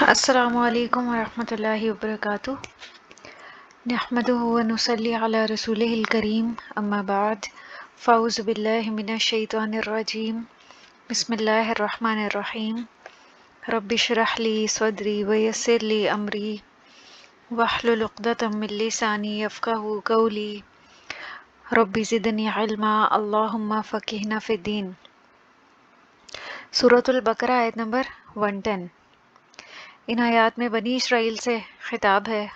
السلام علیکم ورحمۃ اللہ وبرکاتہ۔ نحمدہ ونصلی علی رسولہ الکریم، اما بعد، فاعوذ باللہ من الشیطان الرجیم، بسم اللہ الرحمن الرحیم۔ رب اشرح لی صدری ویسر لی امری واحلل عقدۃ من لسانی یفقہوا قولی، رب زدنی علما، اللہم فقہنا فی الدین۔ سورۃ البقرہ آیت نمبر 110۔ ان آیات میں بنی اسرائیل سے خطاب ہے۔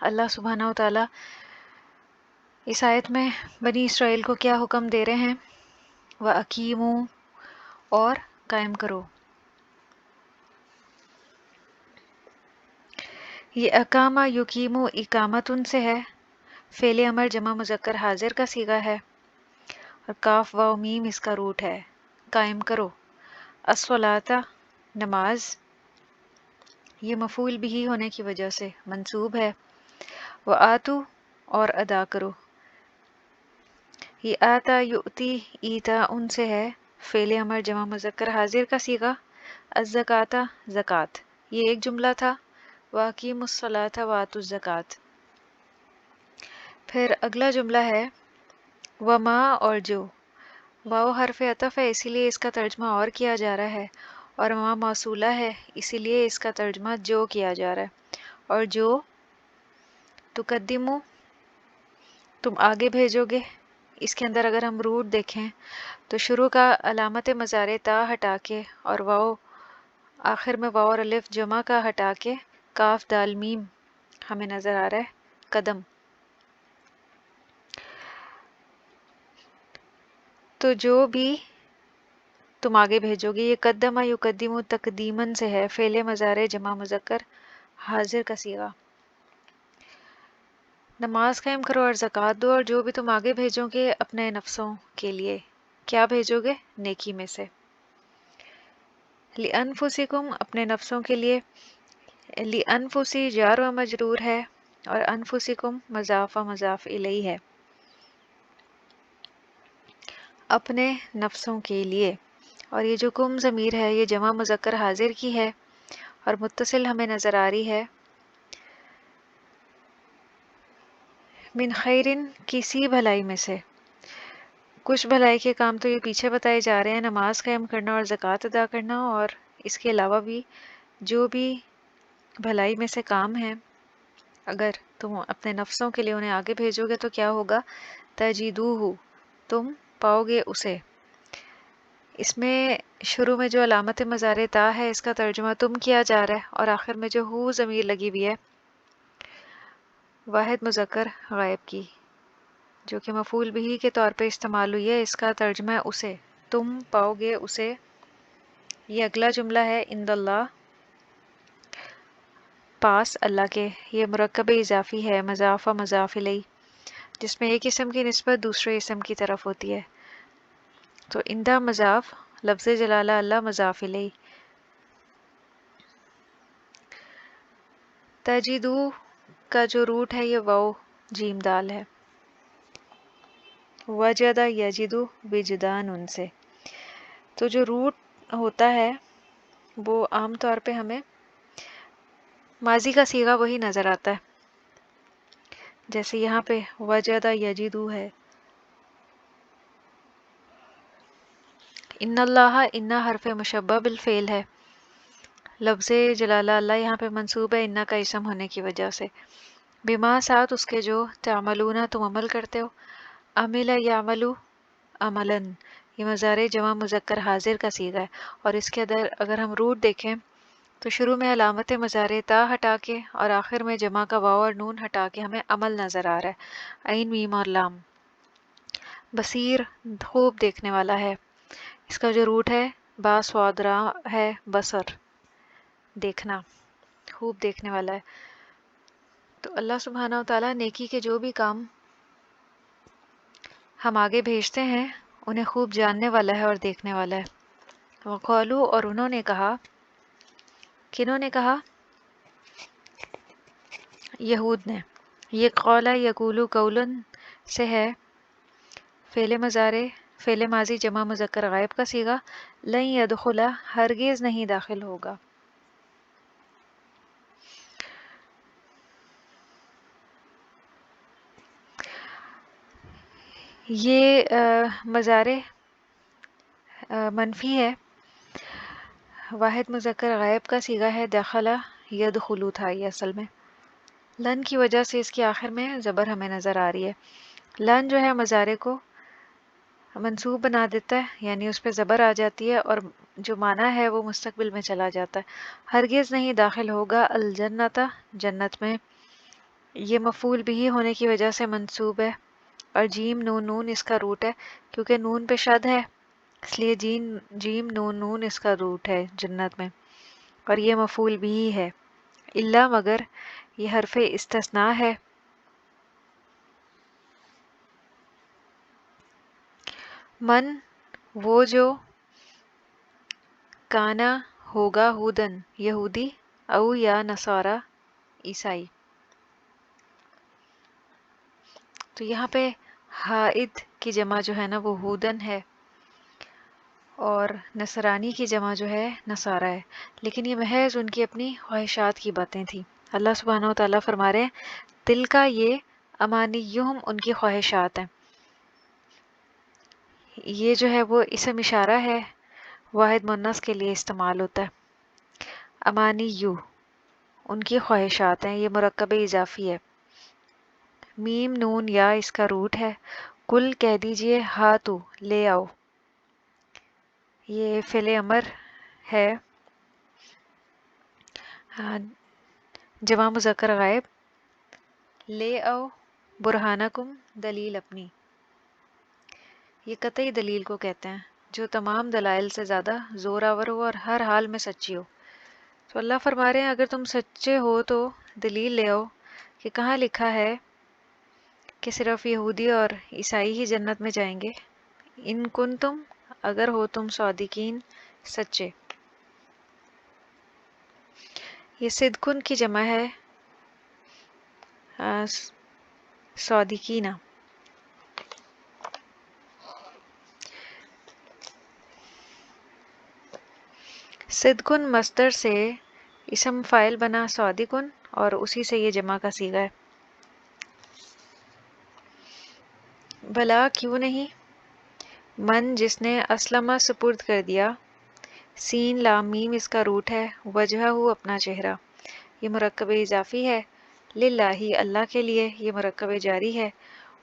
اللہ سبحانہ و تعالیٰ اس آیت میں بنی اسرائیل کو کیا حکم دے رہے ہیں؟ وَأَقِیمُوا، اور قائم کرو۔ یہ اقامہ یقیمو اقامتن سے ہے، فعل امر جمع مذکر حاضر کا صیغہ ہے، اور کاف واو میم اس کا روٹ ہے۔ قائم کرو۔ الصلاۃ، نماز، یہ مفعول بھی ہونے کی وجہ سے منصوب ہے۔ وآتو، اور ادا کرو۔ یہ آتا یؤتی ایتا ان سے ہے، فعل امر جمع مذکر حاضر کا صیغہ، الزکاۃ، زکوٰۃ، یہ ایک جملہ تھا۔ واقیموا الصلاۃ وآتوا الزکاۃ۔ پھر اگلا جملہ ہے وما، اور جو۔ واو حرف عطف ہے، اسی لیے اس کا ترجمہ اور کیا جا رہا ہے، اور ما موصولہ ہے، اسی لیے اس کا ترجمہ جو کیا جا رہا ہے۔ اور جو تقدمو، تم آگے بھیجو گے۔ اس کے اندر اگر ہم روٹ دیکھیں تو شروع کا علامت مضارع تا ہٹا کے، اور واو آخر میں واو اور الف جمع کا ہٹا کے کاف دال میم ہمیں نظر آ رہا ہے، قدم۔ تو جو بھی تم آگے بھیجو گے، یہ قدمہ یقدمو تقدیماً سے ہے، فعل مضارع جمع مذکر حاضر کا صیغہ۔ نماز قائم کرو اور زکوٰۃ دو، اور جو بھی تم آگے بھیجو گے اپنے نفسوں کے لیے، کیا بھیجو گے؟ نیکی میں سے۔ لِأَنفُسِكُمْ، اپنے نفسوں کے لیے۔ لِأَنفُسِ جار و مجرور ہے، اور انفسکم مضاف و مضاف الیہ ہے۔ اپنے نفسوں کے لیے، اور یہ جو کم ضمیر ہے یہ جمع مذکر حاضر کی ہے، اور متصل ہمیں نظر آ رہی ہے۔ من خیرن، کسی بھلائی میں سے۔ کچھ بھلائی کے کام تو یہ پیچھے بتائے جا رہے ہیں، نماز قائم کرنا اور زکوٰۃ ادا کرنا، اور اس کے علاوہ بھی جو بھی بھلائی میں سے کام ہیں، اگر تم اپنے نفسوں کے لیے انہیں آگے بھیجو گے تو کیا ہوگا؟ تجدوہ، تم پاؤ گے اسے۔ اس میں شروع میں جو علامت مضارع تا ہے اس کا ترجمہ تم کیا جا رہا ہے، اور آخر میں جو ہو ضمیر لگی ہوئی ہے واحد مذکر غائب کی، جو کہ مفعول بھی کے طور پہ استعمال ہوئی ہے، اس کا ترجمہ ہے اسے، تم پاؤ گے اسے۔ یہ اگلا جملہ ہے عند اللہ، پاس اللہ کے، یہ مرکب اضافی ہے، مضاف و مضاف الیہ، جس میں ایک اسم کی نسبت دوسرے اسم کی طرف ہوتی ہے۔ تو عندہ مضاف، لفظ جلالہ اللہ مضاف الیہ۔ تجدو کا جو روٹ ہے یہ واو جیم دال ہے۔ وجدہ یجدو وجدان ان سے۔ تو جو روٹ ہوتا ہے وہ عام طور پہ ہمیں ماضی کا صیغہ وہی نظر آتا ہے، جیسے یہاں پہ وجدہ یجدو ہے۔ ان اللہ، ان حرف مشبہ بالفعل ہے، لفظ جلالہ اللہ یہاں پہ منصوب ہے ان کا اسم ہونے کی وجہ سے۔ بما، ساتھ اس کے جو، تعملون تم عمل کرتے ہو۔ عمل یعملو عملاً، یہ مضارع جمع مذکر حاضر کا صیغہ ہے، اور اس کے اگر ہم روٹ دیکھیں تو شروع میں علامت مضارع تا ہٹا کے اور آخر میں جمع کا واو اور نون ہٹا کے ہمیں عمل نظر آ رہا ہے، عین میم اور لام۔ بصیر، خوب دیکھنے والا ہے، اس کا جو روٹ ہے با صاد را ہے، بصر، دیکھنا، خوب دیکھنے والا ہے۔ تو اللہ سبحانہ و تعالیٰ نیکی کے جو بھی کام ہم آگے بھیجتے ہیں انہیں خوب جاننے والا ہے اور دیکھنے والا ہے۔ وقالو، اور انہوں نے کہا، کنہوں نے کہا؟ یہود نے۔ یہ قولا یقولو قولن سے ہے، فعل مضارع، فعل ماضی جمع مذکر غائب کا صیغہ، لن یدخلا، ہرگز نہیں داخل ہوگا۔ یہ مضارع منفی ہے، واحد مذکر غائب کا صیغہ ہے، دخلا یدخلو تھا یہ اصل میں، لن کی وجہ سے اس کے آخر میں زبر ہمیں نظر آ رہی ہے۔ لن جو ہے مضارع کو منصوب بنا دیتا ہے، یعنی اس پہ زبر آ جاتی ہے اور جو معنی ہے وہ مستقبل میں چلا جاتا ہے۔ ہرگز نہیں داخل ہوگا الجنت، جنت میں، یہ مفعول بھی ہونے کی وجہ سے منصوب ہے، اور جیم نون نون اس کا روٹ ہے، کیونکہ نون پہ شد ہے اس لیے جیم نون نون اس کا روٹ ہے جنت میں، اور یہ مفعول بھی ہے۔ الا مگر، یہ حرف استثناء ہے۔ من وہ جو، کانا ہوگا، ہودن یہودی، او یا نصارہ عیسائی۔ تو یہاں پہ حائد کی جمع جو ہے نا وہ ہودن ہے، اور نصرانی کی جمع جو ہے نصارہ ہے، لیکن یہ محض ان کی اپنی خواہشات کی باتیں تھیں۔ اللہ سبحانہ و تعالیٰ فرما رہے ہیں دل کا یہ امانیہم، ان کی خواہشات ہیں۔ یہ جو ہے وہ اسم اشارہ ہے، واحد مؤنث کے لیے استعمال ہوتا ہے۔ امانیو ان کی خواہشات ہیں، یہ مرکب اضافی ہے۔ میم نون یا اس کا روٹ ہے۔ کل کہہ دیجئے ہاتو لے آؤ، یہ فعل امر ہے، جمع مذکر غائب، لے آؤ برہانکم دلیل اپنی، یہ قطعی دلیل کو کہتے ہیں جو تمام دلائل سے زیادہ زور آور ہو اور ہر حال میں سچی ہو۔ تو اللہ فرما رہے ہیں اگر تم سچے ہو تو دلیل لے آؤ، کہ کہاں لکھا ہے کہ صرف یہودی اور عیسائی ہی جنت میں جائیں گے؟ ان کن تم، اگر ہو تم صادقین، سچے۔ یہ صدقن کی جمع ہے صادقین۔ صدقن مصدر سے اسم فاعل بنا صادقن، اور اسی سے یہ جمع کا صیغہ ہے۔ بھلا کیوں نہیں، من جس نے اسلمہ سپرد کر دیا، سین لام میم اس کا روٹ ہے، وجہہ اپنا چہرہ، یہ مرکب اضافی ہے۔ للہ اللہ کے لیے، یہ مرکب جاری ہے۔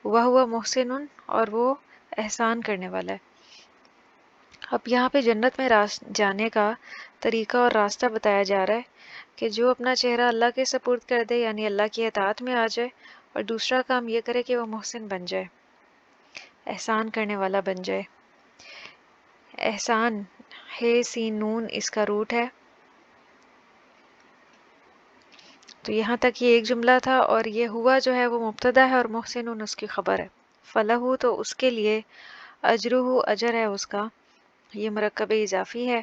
وہو محسن اور وہ احسان کرنے والا ہے۔ اب یہاں پہ جنت میں جانے کا طریقہ اور راستہ بتایا جا رہا ہے کہ جو اپنا چہرہ اللہ کے سپرد کر دے، یعنی اللہ کی اطاعت میں آ جائے، اور دوسرا کام یہ کرے کہ وہ محسن بن جائے، احسان کرنے والا بن جائے۔ احسان ہے سین نون اس کا روٹ ہے۔ تو یہاں تک یہ ایک جملہ تھا، اور یہ ہوا جو ہے وہ مبتدا ہے اور محسن اس کی خبر ہے۔ فلہ تو اس کے لیے، اجرہ اجر ہے اس کا، یہ مرکب اضافی ہے۔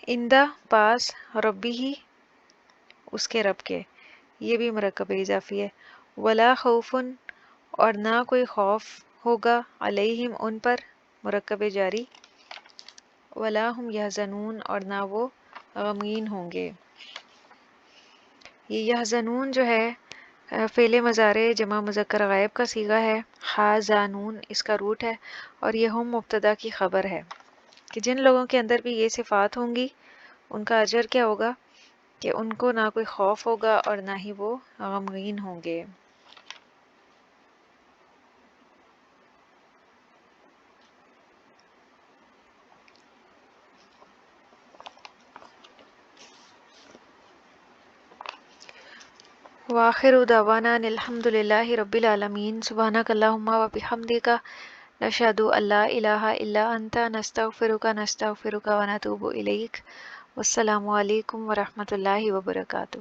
اندہ پاس، ربی ہی اس کے رب کے، یہ بھی مرکب اضافی ہے۔ ولا خوف اور نہ کوئی خوف ہوگا، علیہم ان پر، مرکب جاری۔ ولا ہم یحزنون اور نہ وہ غمگین ہوں گے۔ یہ یحزنون جو ہے فعل مضارع جمع مذکر غائب کا صیغہ ہے، حازانون اس کا روٹ ہے، اور یہ ہم مبتدا کی خبر ہے، کہ جن لوگوں کے اندر بھی یہ صفات ہوں گی ان کا اجر کیا ہوگا، کہ ان کو نہ کوئی خوف ہوگا اور نہ ہی وہ غمگین ہوں گے۔ وآخر دعوانا ان الحمد للہ رب العالمین، سبحانک اللہم و بحمدک، نشہد ان لا الہ الا انت، نستغفرک و نتوب الیک۔ والسلام علیکم ورحمۃ اللہ وبرکاتہ۔